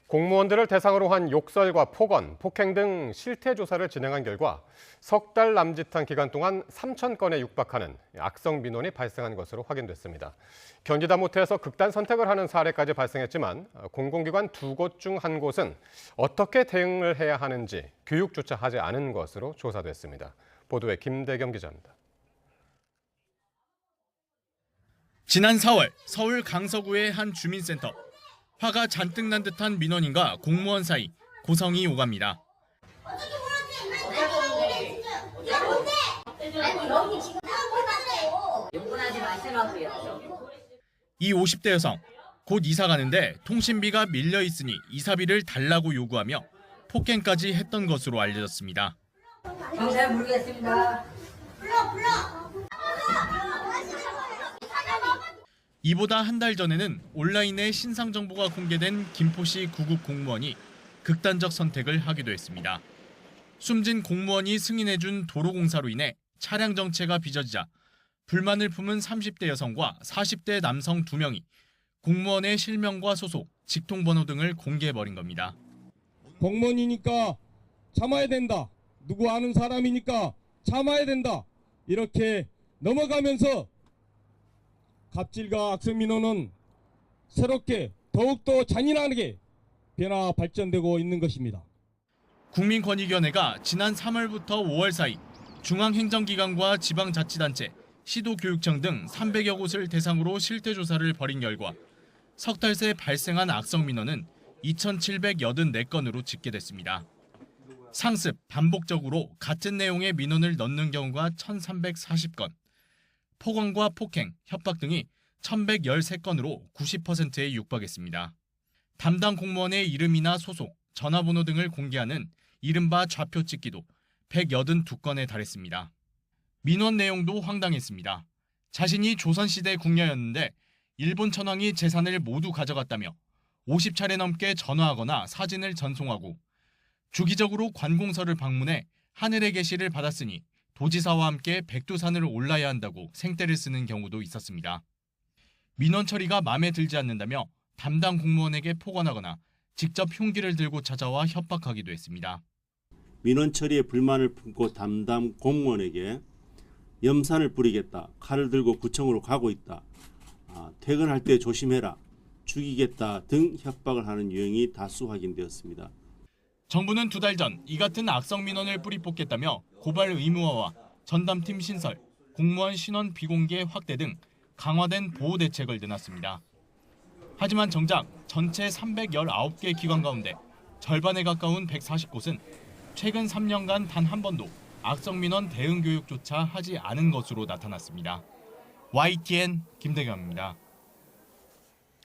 공무원들을 대상으로 한 욕설과 폭언, 폭행 등 실태 조사를 진행한 결과 석 달 남짓한 기간 동안 3,000건에 육박하는 악성 민원이 발생한 것으로 확인됐습니다. 견디다 못해서 극단 선택을 하는 사례까지 발생했지만 공공기관 2곳 중 1곳은 어떻게 대응을 해야 하는지 교육조차 하지 않은 것으로 조사됐습니다. 보도에 김대겸 기자입니다. 지난 4월 서울 강서구의 한 주민센터. 화가 잔뜩 난 듯한 민원인과 공무원 사이 고성이 오갑니다. 이 50대 여성, 곧 이사 가는데 통신비가 밀려 있으니 이사비를 달라고 요구하며 폭행까지 했던 것으로 알려졌습니다. 잘 모르겠습니다. 이보다 한 달 전에는 온라인에 신상 정보가 공개된 김포시 구급 공무원이 극단적 선택을 하기도 했습니다. 숨진 공무원이 승인해준 도로공사로 인해 차량 정체가 빚어지자 불만을 품은 30대 여성과 40대 남성 2명이 공무원의 실명과 소속, 직통번호 등을 공개해버린 겁니다. 공무원이니까 참아야 된다. 누구 아는 사람이니까 참아야 된다. 이렇게 넘어가면서 갑질과 악성 민원은 새롭게 더욱더 잔인하게 변화 발전되고 있는 것입니다. 국민권익위원회가 지난 3월부터 5월 사이 중앙행정기관과 지방자치단체, 시도교육청 등 300여 곳을 대상으로 실태조사를 벌인 결과 석 달 새 발생한 악성 민원은 2,784건으로 집계됐습니다. 상습, 반복적으로 같은 내용의 민원을 넣는 경우가 1,340건, 폭언과 폭행, 협박 등이 1,113건으로 90%에 육박했습니다. 담당 공무원의 이름이나 소속, 전화번호 등을 공개하는 이른바 좌표 찍기도 182건에 달했습니다. 민원 내용도 황당했습니다. 자신이 조선시대 궁녀였는데 일본 천황이 재산을 모두 가져갔다며 50차례 넘게 전화하거나 사진을 전송하고 주기적으로 관공서를 방문해 하늘의 계시를 받았으니 도지사와 함께 백두산을 올라야 한다고 생떼를 쓰는 경우도 있었습니다. 민원 처리가 마음에 들지 않는다며 담당 공무원에게 폭언하거나 직접 흉기를 들고 찾아와 협박하기도 했습니다. 민원 처리에 불만을 품고 담당 공무원에게 염산을 뿌리겠다, 칼을 들고 구청으로 가고 있다, 퇴근할 때 조심해라, 죽이겠다 등 협박을 하는 유형이 다수 확인되었습니다. 정부는 2달 전 이 같은 악성 민원을 뿌리 뽑겠다며 고발 의무화와 전담팀 신설, 공무원 신원 비공개 확대 등 강화된 보호 대책을 내놨습니다. 하지만 정작 전체 319개 기관 가운데 절반에 가까운 140곳은 최근 3년간 단 한 번도 악성 민원 대응 교육조차 하지 않은 것으로 나타났습니다. YTN 김대겸입니다.